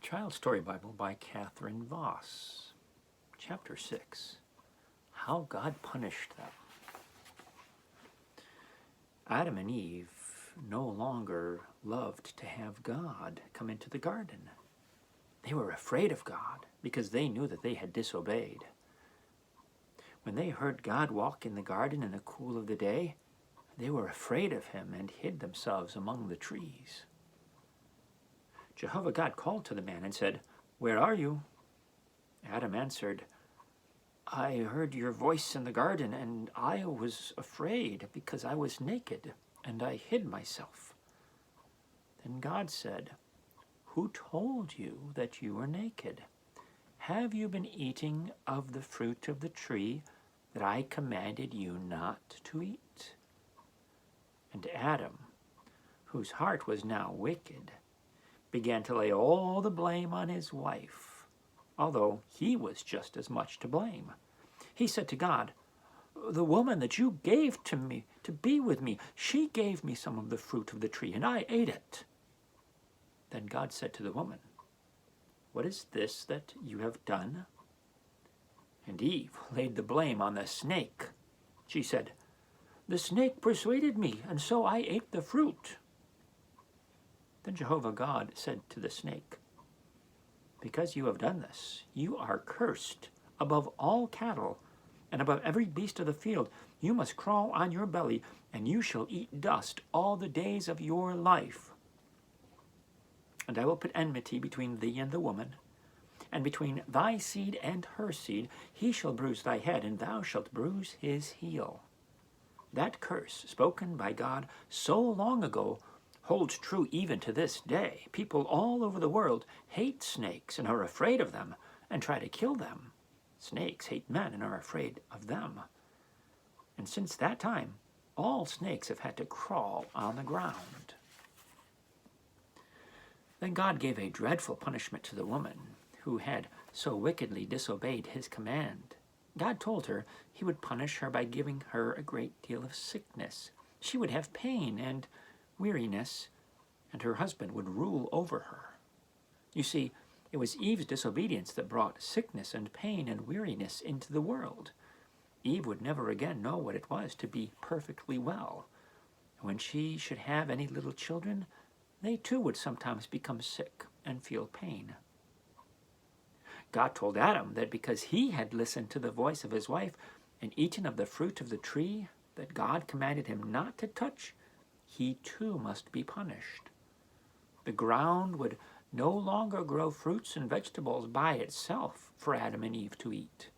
Child Story Bible by Catherine Voss. Chapter 6. How God Punished Them. Adam and Eve no longer loved to have God come into the garden. They were afraid of God because they knew that they had disobeyed. When they heard God walk in the garden in the cool of the day, they were afraid of him and hid themselves among the trees. Jehovah God called to the man and said, "Where are you?" Adam answered, "I heard your voice in the garden, and I was afraid because I was naked, and I hid myself." Then God said, "Who told you that you were naked? Have you been eating of the fruit of the tree that I commanded you not to eat?" And Adam, whose heart was now wicked, began to lay all the blame on his wife, although he was just as much to blame. He said to God, "The woman that you gave to me to be with me, she gave me some of the fruit of the tree, and I ate it." Then God said to the woman, "What is this that you have done?" And Eve laid the blame on the snake. She said, "The snake persuaded me, and so I ate the fruit." Then Jehovah God said to the snake, "Because you have done this, you are cursed above all cattle and above every beast of the field. You must crawl on your belly, and you shall eat dust all the days of your life. And I will put enmity between thee and the woman, and between thy seed and her seed. He shall bruise thy head, and thou shalt bruise his heel." That curse, spoken by God so long ago, holds true even to this day. People all over the world hate snakes and are afraid of them and try to kill them. Snakes hate men and are afraid of them. And since that time, all snakes have had to crawl on the ground. Then God gave a dreadful punishment to the woman who had so wickedly disobeyed his command. God told her he would punish her by giving her a great deal of sickness. She would have pain and weariness, and her husband would rule over her. You see, it was Eve's disobedience that brought sickness and pain and weariness into the world. Eve would never again know what it was to be perfectly well. When she should have any little children, they too would sometimes become sick and feel pain. God told Adam that because he had listened to the voice of his wife and eaten of the fruit of the tree that God commanded him not to touch, he too must be punished. The ground would no longer grow fruits and vegetables by itself for Adam and Eve to eat.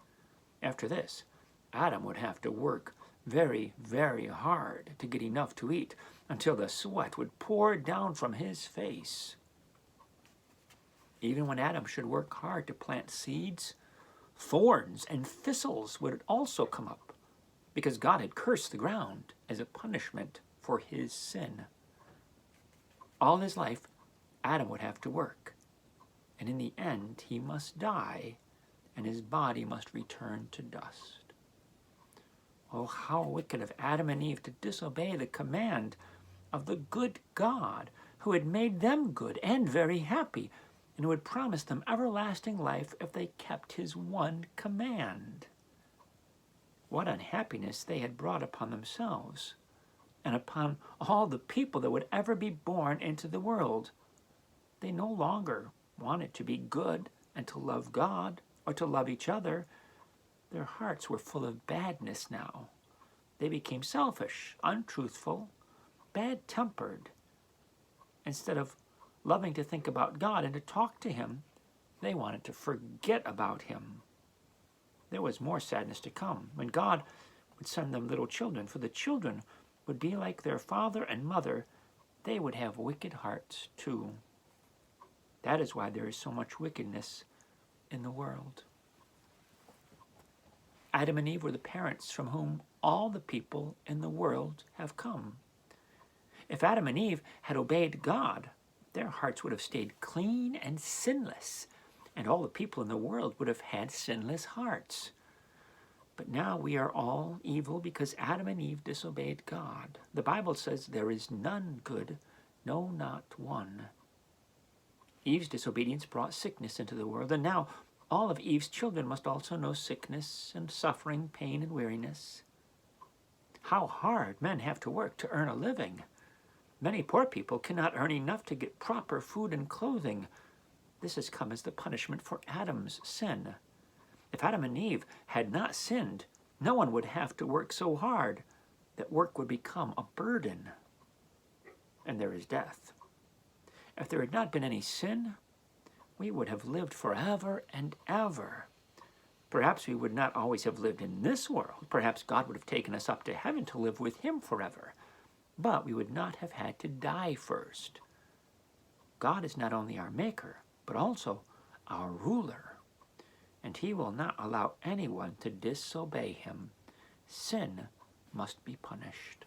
After this, Adam would have to work very, very hard to get enough to eat until the sweat would pour down from his face. Even when Adam should work hard to plant seeds, thorns and thistles would also come up because God had cursed the ground as a punishment for his sin. All his life, Adam would have to work, and in the end, he must die, and his body must return to dust. Oh, how wicked of Adam and Eve to disobey the command of the good God who had made them good and very happy, and who had promised them everlasting life if they kept his one command. What unhappiness they had brought upon themselves and upon all the people that would ever be born into the world. They no longer wanted to be good and to love God or to love each other. Their hearts were full of badness now. They became selfish, untruthful, bad-tempered. Instead of loving to think about God and to talk to him, they wanted to forget about him. There was more sadness to come when God would send them little children, for the children would be like their father and mother. They would have wicked hearts too. That is why there is so much wickedness in the world. Adam and Eve were the parents from whom all the people in the world have come. If Adam and Eve had obeyed God, their hearts would have stayed clean and sinless, and all the people in the world would have had sinless hearts. But now we are all evil because Adam and Eve disobeyed God. The Bible says there is none good, no, not one. Eve's disobedience brought sickness into the world, and now all of Eve's children must also know sickness and suffering, pain and weariness. How hard men have to work to earn a living. Many poor people cannot earn enough to get proper food and clothing. This has come as the punishment for Adam's sin. If Adam and Eve had not sinned, no one would have to work so hard that work would become a burden. And there is death. If there had not been any sin, we would have lived forever and ever. Perhaps we would not always have lived in this world. Perhaps God would have taken us up to heaven to live with him forever. But we would not have had to die first. God is not only our maker, but also our ruler. And he will not allow anyone to disobey him. Sin must be punished.